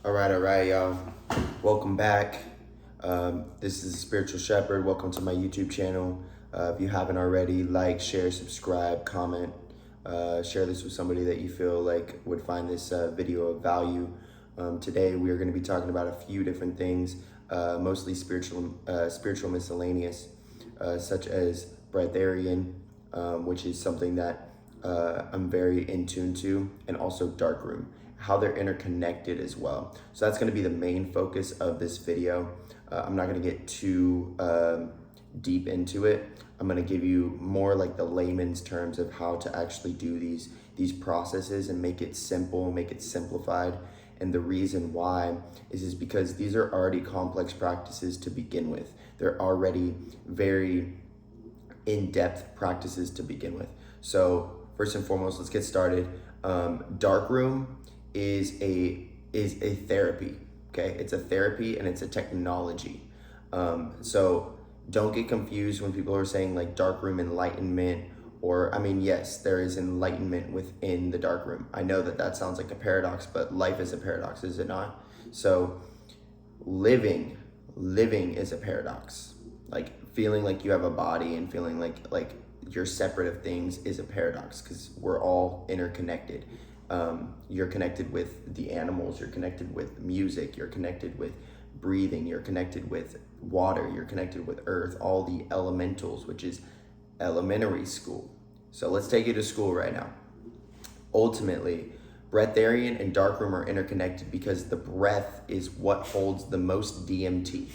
All right, y'all. Welcome back. This is Spiritual Shepherd. Welcome to my YouTube channel. If you haven't already, like, share, subscribe, comment. Share this with somebody that you feel like would find this video of value. Today, we are going to be talking about a few different things, mostly spiritual miscellaneous, such as breatharian, which is something that I'm very in tune to, and also darkroom, how they're interconnected as well. So that's going to be the main focus of this video. I'm not going to get too deep into it. I'm going to give you more like the layman's terms of how to actually do these processes and make it simple, make it simplified. And the reason why is because these are already complex practices to begin with. They're already very in-depth practices to begin with. So first and foremost, let's get started. Darkroom is a therapy. Okay, it's a therapy and it's a technology. So don't get confused when people are saying like darkroom enlightenment, or I mean, yes, there is enlightenment within the darkroom. I know that sounds like a paradox, but life is a paradox, is it not? So living is a paradox. Like feeling like you have a body and feeling like you're separate of things is a paradox, because we're all interconnected. You're connected with the animals, you're connected with music, you're connected with breathing, you're connected with water, you're connected with earth, all the elementals, which is elementary school. So let's take you to school right now. Ultimately, breatharian and darkroom are interconnected because the breath is what holds the most DMT.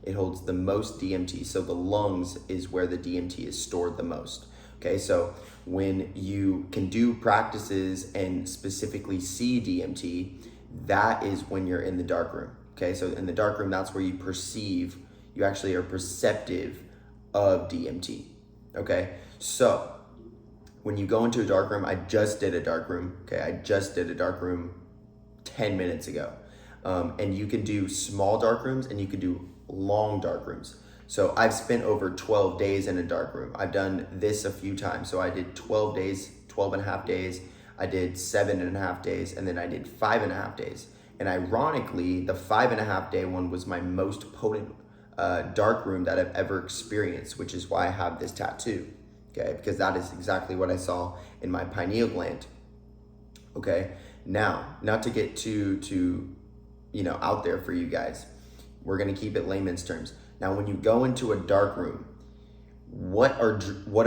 It holds the most DMT. So the lungs is where the DMT is stored the most. Okay, so when you can do practices and specifically see DMT, that is when you're in the dark room. Okay, so in the dark room, that's where you perceive, you actually are perceptive of DMT. Okay, so when you go into a dark room, I just did a dark room. Okay, I just did a dark room 10 minutes ago. And you can do small dark rooms and you can do long dark rooms. So I've spent over 12 days in a dark room. I've done this a few times. So I did 12 days, 12 and a half days. I did 7.5 days, and then I did 5.5 days. And ironically, the 5.5 day one was my most potent dark room that I've ever experienced, which is why I have this tattoo. Okay, because that is exactly what I saw in my pineal gland. Okay, now, not to get too out there for you guys, we're gonna keep it layman's terms. Now, when you go into a dark room, what are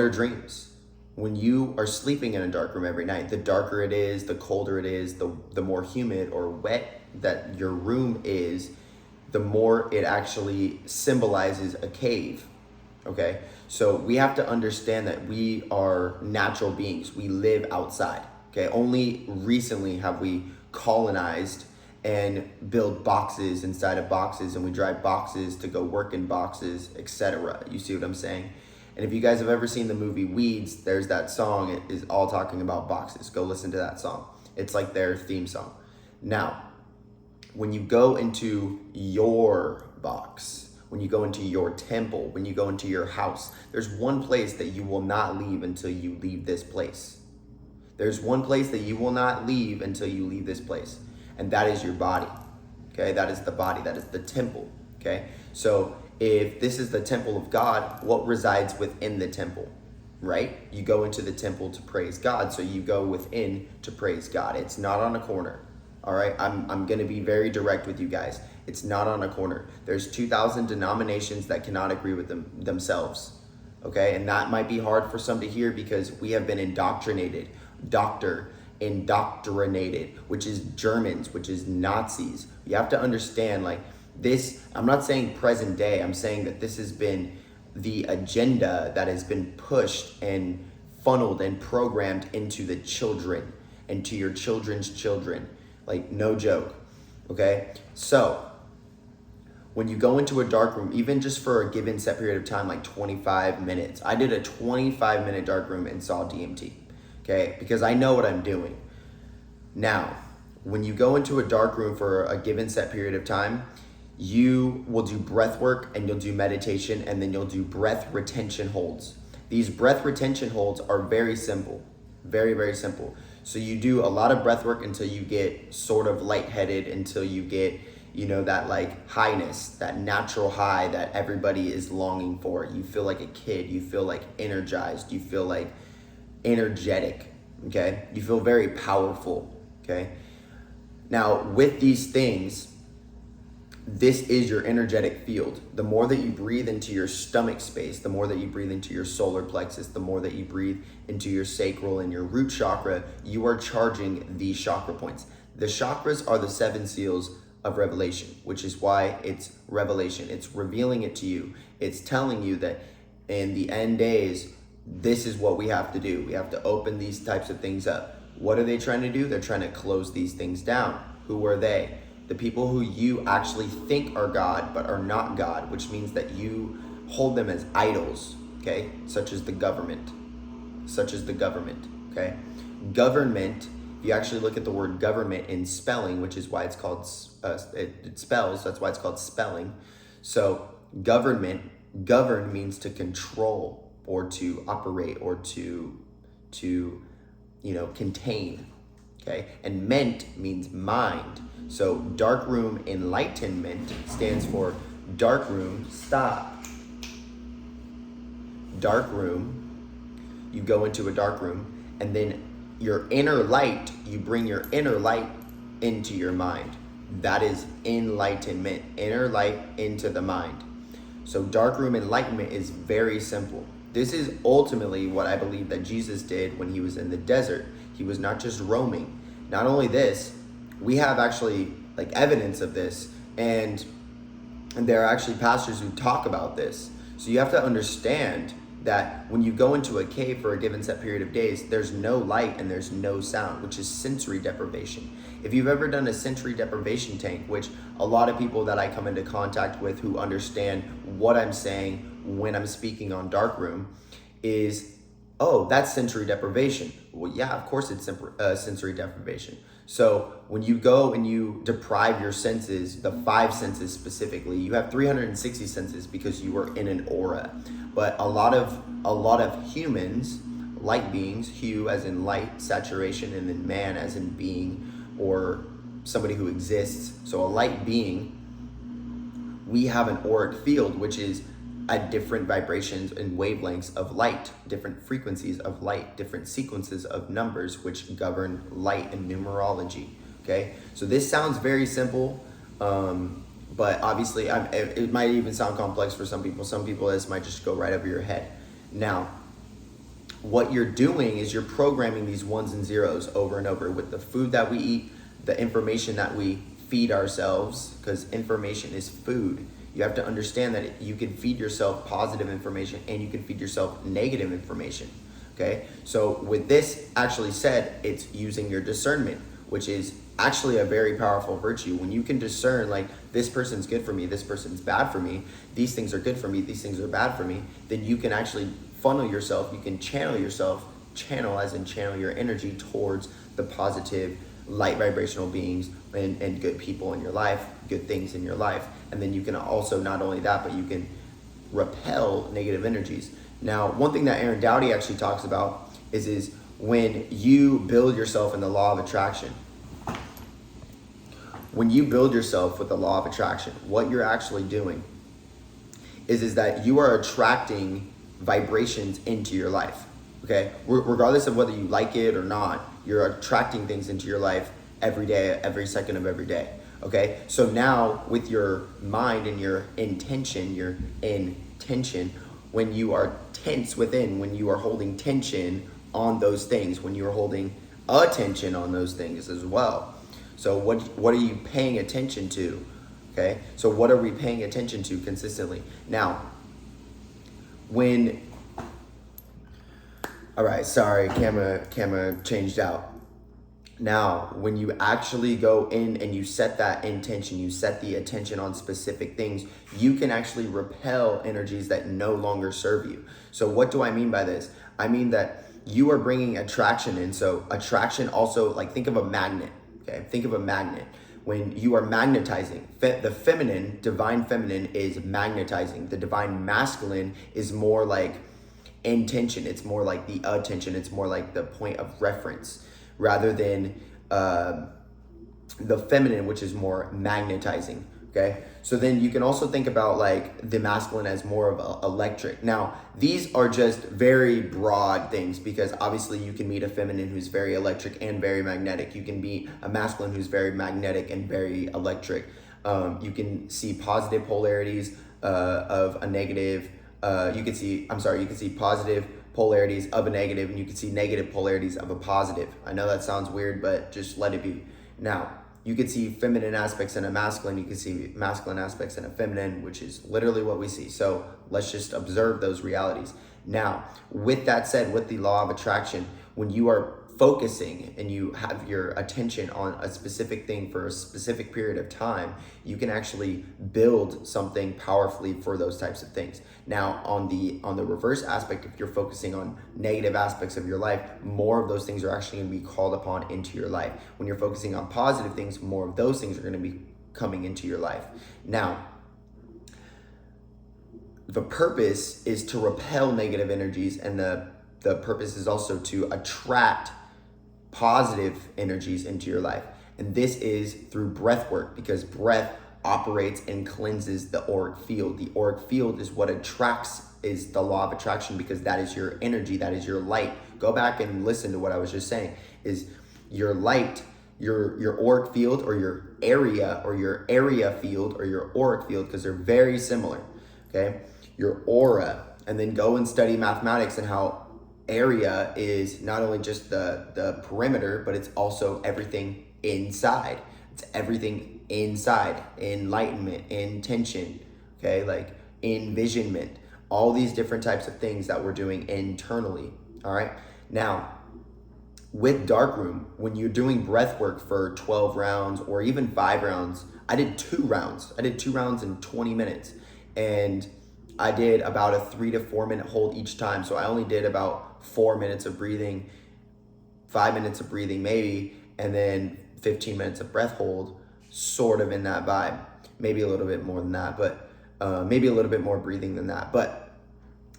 dreams? When you are sleeping in a dark room every night, the darker it is, the colder it is, the more humid or wet that your room is, the more it actually symbolizes a cave. Okay, so we have to understand that we are natural beings. We live outside. Okay, only recently have we colonized and build boxes inside of boxes, and we drive boxes to go work in boxes, etc. You see what I'm saying? And if you guys have ever seen the movie Weeds, there's that song. It is all talking about boxes. Go listen to that song. It's like their theme song. Now, when you go into your box, when you go into your temple, when you go into your house, there's one place that you will not leave until you leave this place. There's one place that you will not leave until you leave this place. And that is your body. Okay, that is the body, that is the temple. Okay, so if this is the temple of God, what resides within the temple, right? You go into the temple to praise God, so you go within to praise God. It's not on a corner. All right, I'm gonna be very direct with you guys. It's not on a corner. There's 2,000 denominations that cannot agree with themselves. Okay, and that might be hard for some to hear because we have been indoctrinated, which is Germans, which is Nazis. You have to understand, like this, I'm not saying present day, I'm saying that this has been the agenda that has been pushed and funneled and programmed into the children and to your children's children. Like, no joke. Okay, so when you go into a dark room, even just for a given set period of time, like 25 minutes, I did a 25-minute dark room and saw DMT. Okay, because I know what I'm doing. Now, when you go into a dark room for a given set period of time, you will do breath work and you'll do meditation, and then you'll do breath retention holds. These breath retention holds are very simple, very, very simple. So you do a lot of breath work until you get sort of lightheaded, until you get, that like highness, that natural high that everybody is longing for. You feel like a kid, you feel like energized, you feel like energetic, okay? You feel very powerful, okay? Now, with these things, this is your energetic field. The more that you breathe into your stomach space, the more that you breathe into your solar plexus, the more that you breathe into your sacral and your root chakra, you are charging these chakra points. The chakras are the 7 seals of revelation, which is why it's revelation. It's revealing it to you. It's telling you that in the end days, this is what we have to do. We have to open these types of things up. What are they trying to do? They're trying to close these things down. Who are they? The people who you actually think are God, but are not God, which means that you hold them as idols, okay? Such as the government, okay? Government, you actually look at the word government in spelling, which is why it's called, it spells, that's why it's called spelling. So government, govern means to control or to operate or to contain, okay? And ment means mind. So dark room enlightenment stands for dark room, stop. Dark room, you go into a dark room, and then your inner light, you bring your inner light into your mind. That is enlightenment, inner light into the mind. So dark room enlightenment is very simple. This is ultimately what I believe that Jesus did when he was in the desert. He was not just roaming. Not only this, we have actually like evidence of this, and there are actually pastors who talk about this. So you have to understand that when you go into a cave for a given set period of days, there's no light and there's no sound, which is sensory deprivation. If you've ever done a sensory deprivation tank, which a lot of people that I come into contact with who understand what I'm saying when I'm speaking on darkroom is, oh, that's sensory deprivation. Well, yeah, of course it's sensory deprivation. So when you go and you deprive your senses, the 5 senses specifically, you have 360 senses because you are in an aura. But a lot of humans, light beings, hue as in light, saturation, and then man as in being or somebody who exists. So a light being, we have an auric field, which is at different vibrations and wavelengths of light, different frequencies of light, different sequences of numbers which govern light and numerology, okay? So this sounds very simple, but obviously it might even sound complex for some people. Some people, this might just go right over your head. Now, what you're doing is you're programming these ones and zeros over and over with the food that we eat, the information that we feed ourselves, because information is food. You have to understand that you can feed yourself positive information and you can feed yourself negative information, okay? So with this actually said, it's using your discernment, which is actually a very powerful virtue. When you can discern, like, this person's good for me, this person's bad for me, these things are good for me, these things are bad for me, then you can actually funnel yourself, you can channel yourself, channel as in channel your energy towards the positive light vibrational beings and good people in your life, good things in your life. And then you can also, not only that, but you can repel negative energies. Now, one thing that Aaron Dowdy actually talks about is when you build yourself in the law of attraction. When you build yourself with the law of attraction, what you're actually doing is that you are attracting vibrations into your life, okay? Regardless of whether you like it or not, you're attracting things into your life every day, every second of every day, okay? So now with your mind and your intention, when you are tense within, when you are holding tension on those things, when you are holding attention on those things as well. So what are you paying attention to, okay? So what are we paying attention to consistently? Now, all right, sorry, camera changed out. Now, when you actually go in and you set that intention, you set the attention on specific things, you can actually repel energies that no longer serve you. So what do I mean by this? I mean that you are bringing attraction in. So attraction also, like, think of a magnet, okay? Think of a magnet. When you are magnetizing, the feminine, divine feminine is magnetizing. The divine masculine is more like intention. It's more like the attention. It's more like the point of reference. rather than the feminine, which is more magnetizing. Okay, so then you can also think about like the masculine as more of a electric. Now, these are just very broad things, because obviously you can meet a feminine who's very electric and very magnetic. You can meet a masculine who's very magnetic and very electric. You can see positive polarities of a negative. You can see positive polarities of a negative, and you can see negative polarities of a positive. I know that sounds weird, but just let it be. Now, you could see feminine aspects in a masculine, you can see masculine aspects in a feminine, which is literally what we see. So let's just observe those realities. Now, with that said, with the law of attraction, when you are focusing and you have your attention on a specific thing for a specific period of time, you can actually build something powerfully for those types of things. Now, on the reverse aspect, if you're focusing on negative aspects of your life, more of those things are actually going to be called upon into your life. When you're focusing on positive things, more of those things are going to be coming into your life. Now, the purpose is to repel negative energies, and the purpose is also to attract positive energies into your life. And this is through breath work, because breath operates and cleanses the auric field. The auric field is what attracts, is the law of attraction, because that is your energy, that is your light. Go back and listen to what I was just saying. Is your light, your auric field, or your area field, or your auric field, because they're very similar. Okay, your aura, and then go and study mathematics and how area is not only just the perimeter, but it's also everything inside. It's everything inside. Enlightenment, intention, okay, like envisionment, all these different types of things that we're doing internally. All right, now with darkroom, when you're doing breath work for 12 rounds or even 5 rounds, I did 2 rounds in 20 minutes, and I did about a 3 to 4 minute hold each time. So I only did about 4 minutes of breathing, 5 minutes of breathing maybe, and then 15 minutes of breath hold, sort of in that vibe. Maybe a little bit more than that, but maybe a little bit more breathing than that. But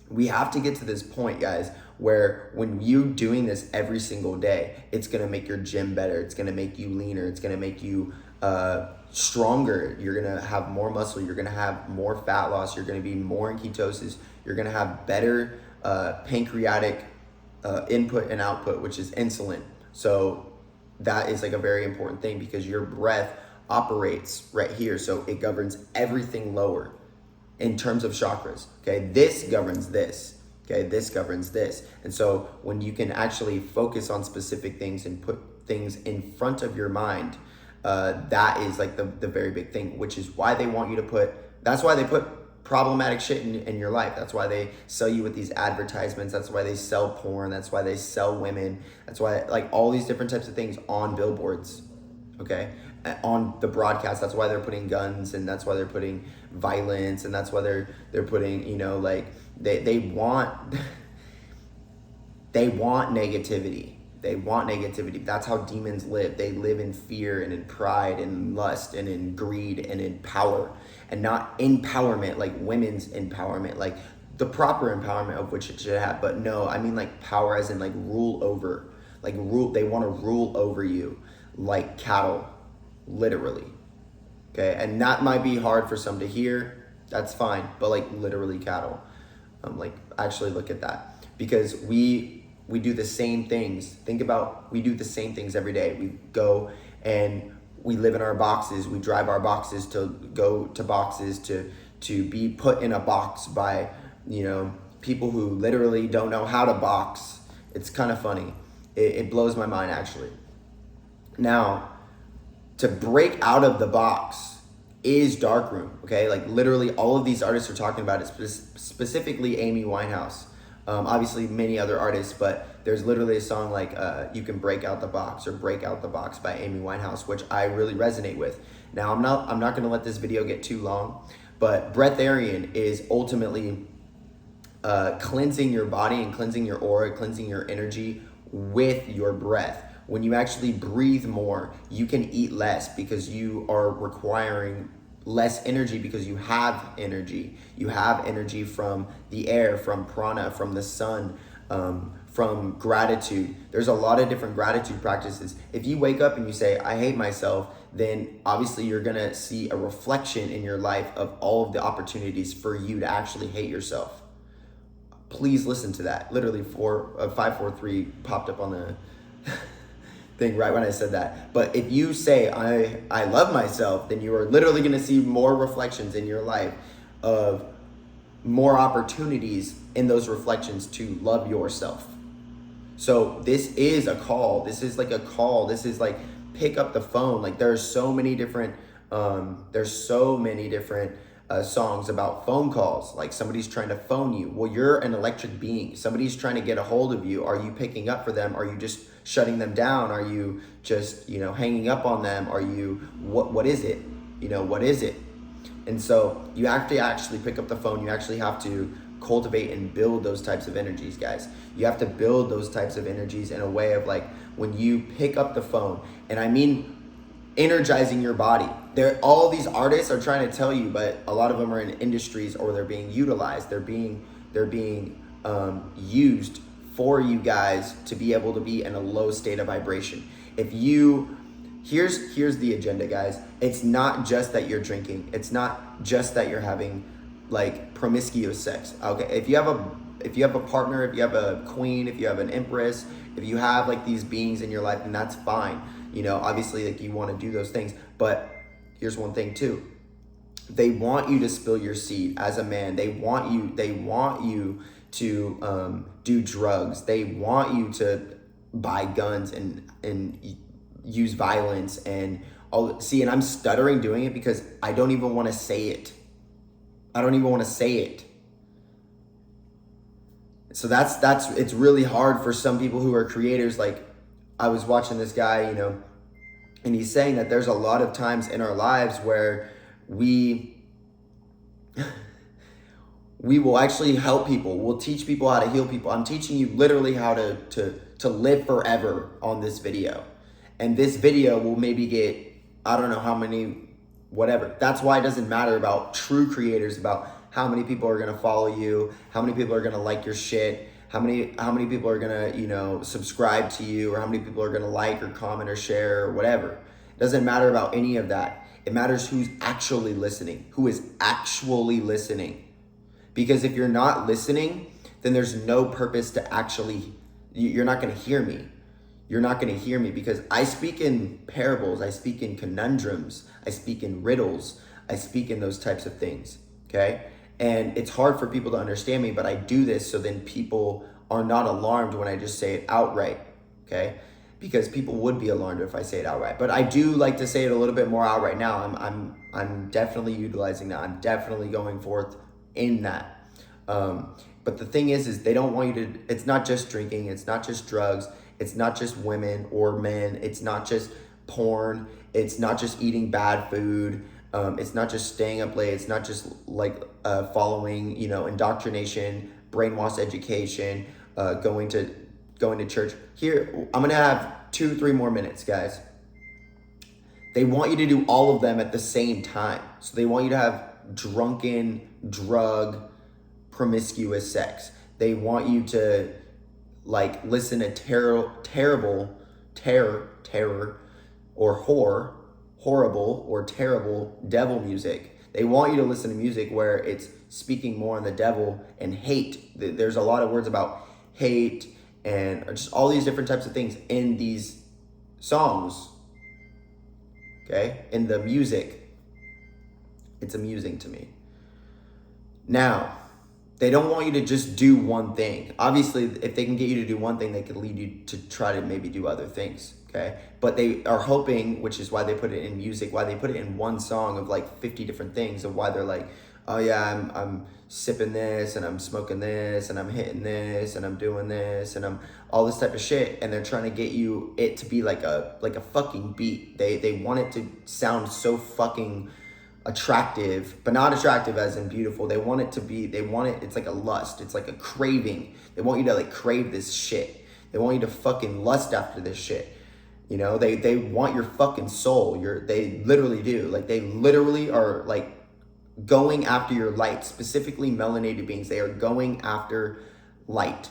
we have to get to this point, guys, where when you doing this every single day, it's gonna make your gym better. It's gonna make you leaner. It's gonna make you stronger. You're gonna have more muscle. You're gonna have more fat loss. You're gonna be more in ketosis. You're gonna have better pancreatic input and output, which is insulin. So that is like a very important thing, because your breath operates right here. So it governs everything lower in terms of chakras. Okay, this governs this. Okay, this governs this. And so when you can actually focus on specific things and put things in front of your mind, that is like the very big thing, which is why they want you to put, that's why they put problematic shit in your life. That's why they sell you with these advertisements. That's why they sell porn. That's why they sell women. That's why, like, all these different types of things on billboards, okay, on the broadcast. That's why they're putting guns, and that's why they're putting violence, and that's why they're putting, you know, like they want they want negativity. They want negativity. That's how demons live. They live in fear and in pride and lust and in greed and in power, and not empowerment, like women's empowerment, like the proper empowerment of which it should have. But no, I mean like power as in like rule over, like rule. They want to rule over you like cattle, literally. Okay, and that might be hard for some to hear. That's fine, but like literally cattle. Like actually look at that, because we do the same things. Think about, we do the same things every day. We go and we live in our boxes. We drive our boxes to go to boxes to be put in a box by, you know, people who literally don't know how to box. It's kind of funny. It blows my mind, actually. Now, to break out of the box is darkroom, okay? Like literally all of these artists are talking about it, specifically Amy Winehouse. Obviously many other artists, but there's literally a song like You Can Break Out the Box, or Break Out the Box by Amy Winehouse, which I really resonate with. Now, I'm not going to let this video get too long, but breatharian is ultimately cleansing your body and cleansing your aura, cleansing your energy with your breath. When you actually breathe more, you can eat less, because you are requiring less energy, because you have energy. You have energy from the air, from prana, from the sun, from gratitude. There's a lot of different gratitude practices. If you wake up and you say, I hate myself, then obviously you're gonna see a reflection in your life of all of the opportunities for you to actually hate yourself. Please listen to that. Literally 543 popped up on the thing right when I said that. But if you say, I love myself, then you are literally gonna see more reflections in your life of more opportunities in those reflections to love yourself. So this is a call. This is like a call. This is like, pick up the phone. Like there's so many different songs about phone calls. Like somebody's trying to phone you. Well, you're an electric being. Somebody's trying to get a hold of you. Are you picking up for them? Are you just shutting them down? Are you just, hanging up on them? Are you, what is it? What is it? And so you have to actually pick up the phone. You actually have to cultivate and build those types of energies, guys. You have to build those types of energies in a way of like, when you pick up the phone, and I mean energizing your body. All these artists are trying to tell you, but a lot of them are in industries, or they're being utilized. They're being used for you guys to be able to be in a low state of vibration. Here's the agenda, guys. It's not just that you're drinking. It's not just that you're having like promiscuous sex. Okay, if you have a partner, if you have a queen, if you have an empress, if you have like these beings in your life, then that's fine. Obviously like you want to do those things, but here's one thing too. They want you to spill your seed as a man. They want you to do drugs. They want you to buy guns and use violence and all. See, and I'm stuttering doing it because I don't even want to say it. So it's really hard for some people who are creators. Like I was watching this guy, and he's saying that there's a lot of times in our lives where we will actually help people. We'll teach people how to heal people. I'm teaching you literally how to live forever on this video. And this video will maybe get, I don't know how many, whatever. That's why it doesn't matter about true creators, about how many people are gonna follow you, how many people are gonna like your shit, how many people are gonna, subscribe to you, or how many people are gonna like or comment or share or whatever. It doesn't matter about any of that. It matters who's actually listening, who is actually listening. Because if you're not listening, then there's no purpose to actually, you're not gonna hear me. You're not gonna hear me because I speak in parables, I speak in conundrums, I speak in riddles, I speak in those types of things, okay? And it's hard for people to understand me, but I do this so then people are not alarmed when I just say it outright, okay? Because people would be alarmed if I say it outright. But I do like to say it a little bit more outright now. I'm definitely utilizing that. I'm definitely going forth in that. But the thing is they don't want you to, it's not just drinking, it's not just drugs, it's not just women or men, it's not just porn, it's not just eating bad food, it's not just staying up late, it's not just like following, indoctrination, brainwash education, going to church. Here, I'm gonna have 2-3 more minutes, guys. They want you to do all of them at the same time. So they want you to have drunken, drug, promiscuous sex. They want you to like listen to terror, or horrible or terrible devil music. They want you to listen to music where it's speaking more on the devil and hate. There's a lot of words about hate and just all these different types of things in these songs, okay? In the music. It's amusing to me. Now, they don't want you to just do one thing. Obviously, if they can get you to do one thing, they could lead you to try to maybe do other things, okay? But they are hoping, which is why they put it in music, why they put it in one song of like 50 different things, of why they're like, oh yeah, I'm sipping this, and I'm smoking this, and I'm hitting this, and I'm doing this, and I'm all this type of shit, and they're trying to get it to be like a fucking beat. They want it to sound so fucking attractive, but not attractive as in beautiful. It's like a lust. It's like a craving. They want you to like crave this shit. They want you to fucking lust after this shit. They want your fucking soul. They literally do. Like they literally are like going after your light, specifically melanated beings. They are going after light.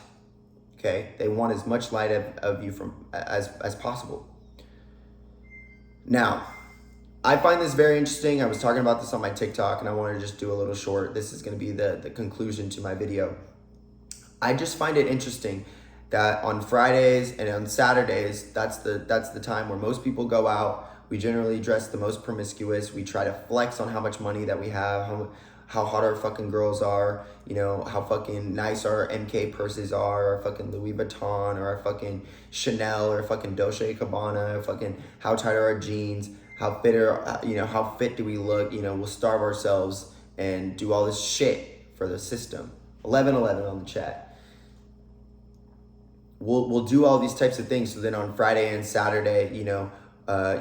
okay? They want as much light of you as possible. Now, I find this very interesting. I was talking about this on my TikTok, and I want to just do a little short. This is going to be the conclusion to my video. I just find it interesting that on Fridays and on Saturdays, that's the time where most people go out. We generally dress the most promiscuous. We try to flex on how much money that we have, how hot our fucking girls are, you know, how fucking nice our MK purses are, our fucking Louis Vuitton, or our fucking Chanel, or fucking Dolce & Gabbana, or fucking how tight are our jeans, how fit do we look, you know, we'll starve ourselves and do all this shit for the system. 1111 on the chat. We'll do all these types of things. So then on Friday and Saturday, you know,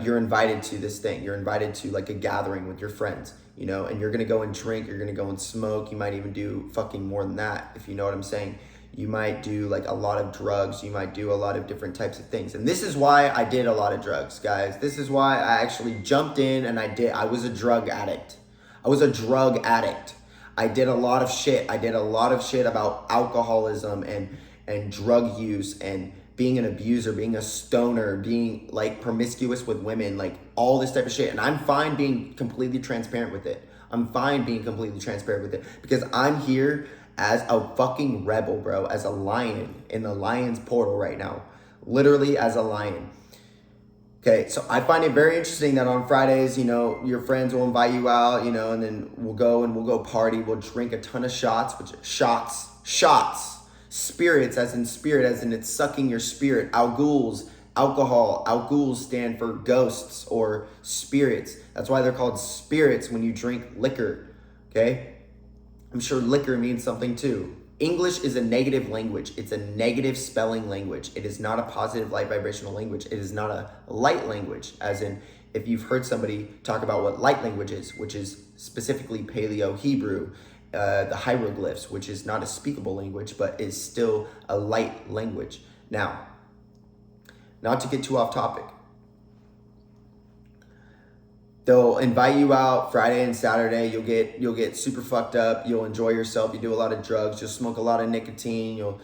you're invited to this thing. You're invited to like a gathering with your friends, you know, and you're going to go and drink. You're going to go and smoke. You might even do fucking more than that, if you know what I'm saying. You might do like a lot of drugs. You might do a lot of different types of things. And this is why I did a lot of drugs, guys. This is why I actually jumped in and I was a drug addict. I did a lot of shit. I did a lot of shit about alcoholism and drug use and being an abuser, being a stoner, being like promiscuous with women, like all this type of shit. And I'm fine being completely transparent with it. Because I'm here as a fucking rebel, bro, as a lion in the lion's portal right now, literally as a lion. Okay, so I find it very interesting that on Fridays, you know, your friends will invite you out, you know, and then we'll go party. We'll drink a ton of shots, shots. Spirits, as in spirit, as in it's sucking your spirit. Alghouls, alcohol. Alghouls stand for ghosts or spirits. That's why they're called spirits when you drink liquor, okay? I'm sure liquor means something too. English is a negative language. It's a negative spelling language. It is not a positive light vibrational language. It is not a light language, as in if you've heard somebody talk about what light language is, which is specifically Paleo Hebrew, the hieroglyphs, which is not a speakable language, but is still a light language. Now, not to get too off topic, they'll invite you out Friday and Saturday. You'll get super fucked up. You'll enjoy yourself. You do a lot of drugs. You'll smoke a lot of nicotine. You'll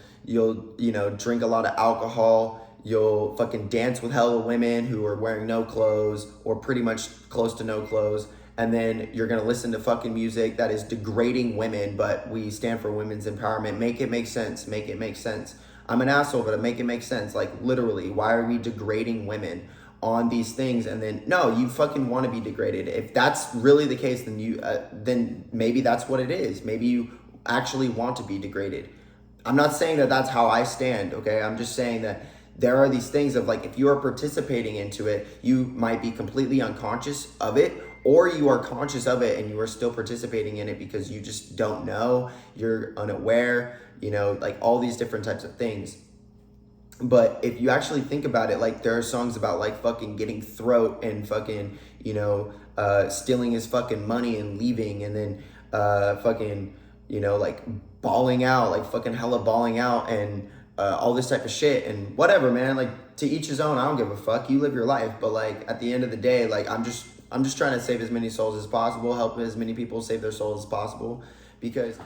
you know, drink a lot of alcohol. You'll fucking dance with hella women who are wearing no clothes or pretty much close to no clothes. And then you're going to listen to fucking music that is degrading women, but we stand for women's empowerment. Make it make sense. Make it make sense. I'm an asshole, but make it make sense. Like, literally, why are we degrading women on these things? And then, no, you fucking want to be degraded. If that's really the case, then maybe that's what it is. Maybe you actually want to be degraded. I'm not saying that that's how I stand, okay? I'm just saying that there are these things of like, if you are participating into it, you might be completely unconscious of it, or you are conscious of it and you are still participating in it because you just don't know, you're unaware, you know, like all these different types of things. But if you actually think about it, like there are songs about like fucking getting throat and fucking, you know, stealing his fucking money and leaving, and then fucking, you know, like bawling out, like fucking hella bawling out, and all this type of shit. And whatever, man, like to each his own. I don't give a fuck. You live your life. But like at the end of the day, like I'm just trying to save as many souls as possible, help as many people save their souls as possible, because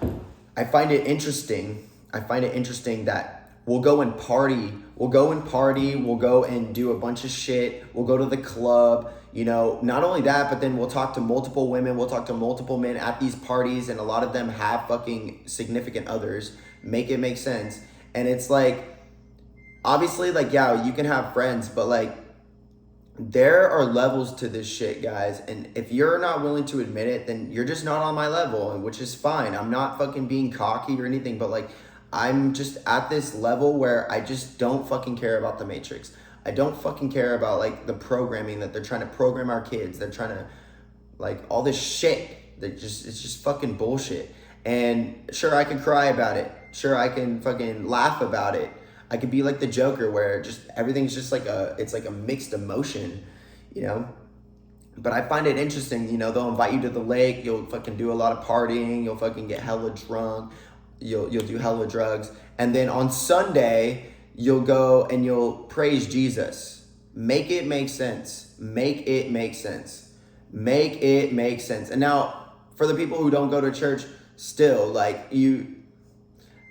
I find it interesting. That we'll go and party, we'll go and do a bunch of shit, we'll go to the club, you know, not only that, but then we'll talk to multiple women, we'll talk to multiple men at these parties, and a lot of them have fucking significant others. Make it make sense. And it's like, obviously, like, yeah, you can have friends, but like, there are levels to this shit, guys. And if you're not willing to admit it, then you're just not on my level, which is fine. I'm not fucking being cocky or anything, but like, I'm just at this level where I just don't fucking care about the Matrix. I don't fucking care about like the programming that they're trying to program our kids. They're trying to like all this shit. It's just fucking bullshit. And sure, I can cry about it. Sure, I can fucking laugh about it. I could be like the Joker where just everything's just like it's like a mixed emotion, you know? But I find it interesting, you know, they'll invite you to the lake, you'll fucking do a lot of partying, you'll fucking get hella drunk, you'll do hella drugs, and then on Sunday, you'll go and you'll praise Jesus. Make it make sense. Make it make sense. Make it make sense. And now, for the people who don't go to church, still, like,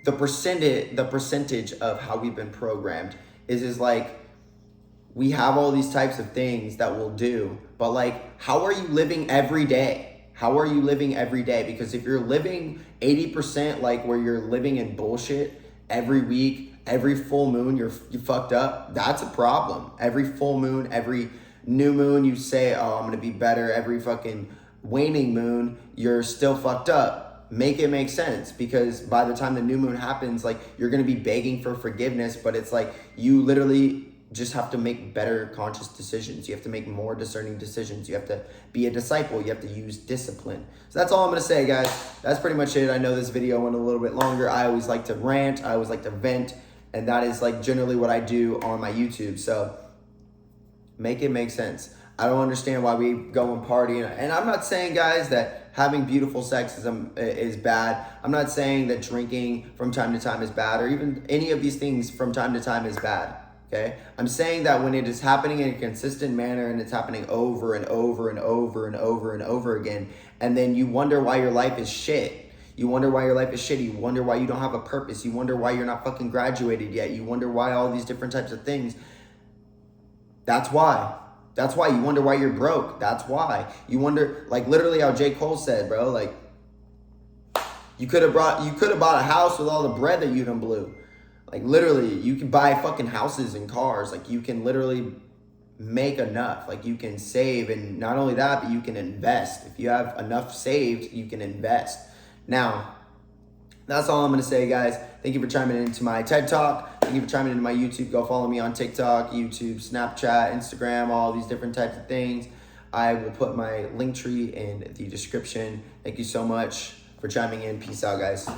the percentage of how we've been programmed is like, we have all these types of things that we'll do, but like, how are you living every day? How are you living every day? Because if you're living 80% like where you're living in bullshit every week, every full moon, you fucked up, that's a problem. Every full moon, every new moon, you say, oh, I'm gonna be better. Every fucking waning moon, you're still fucked up. Make it make sense, because by the time the new moon happens, like, you're gonna be begging for forgiveness, but it's like, you literally just have to make better conscious decisions. You have to make more discerning decisions. You have to be a disciple. You have to use discipline. So that's all I'm gonna say, guys. That's pretty much it. I know this video went a little bit longer. I always like to rant. I always like to vent. And that is like generally what I do on my YouTube. So make it make sense. I don't understand why we go and party. And I'm not saying, guys, that having beautiful sex is bad. I'm not saying that drinking from time to time is bad, or even any of these things from time to time is bad. Okay, I'm saying that when it is happening in a consistent manner and it's happening over and over and over and over and over again, and then you wonder why your life is shit. You wonder why your life is shitty. You wonder why you don't have a purpose. You wonder why you're not fucking graduated yet. You wonder why all these different types of things. That's why. That's why. You wonder why you're broke. That's why. You wonder, like, literally how J. Cole said, bro, like, you could have bought a house with all the bread that you done blew. Like, literally, you can buy fucking houses and cars. Like, you can literally make enough. Like, you can save, and not only that, but you can invest. If you have enough saved, you can invest. Now, that's all I'm going to say, guys. Thank you for chiming into my TED Talk. Thank you for chiming into my YouTube. Go follow me on TikTok, YouTube, Snapchat, Instagram, all these different types of things. I will put my link tree in the description. Thank you so much for chiming in. Peace out, guys.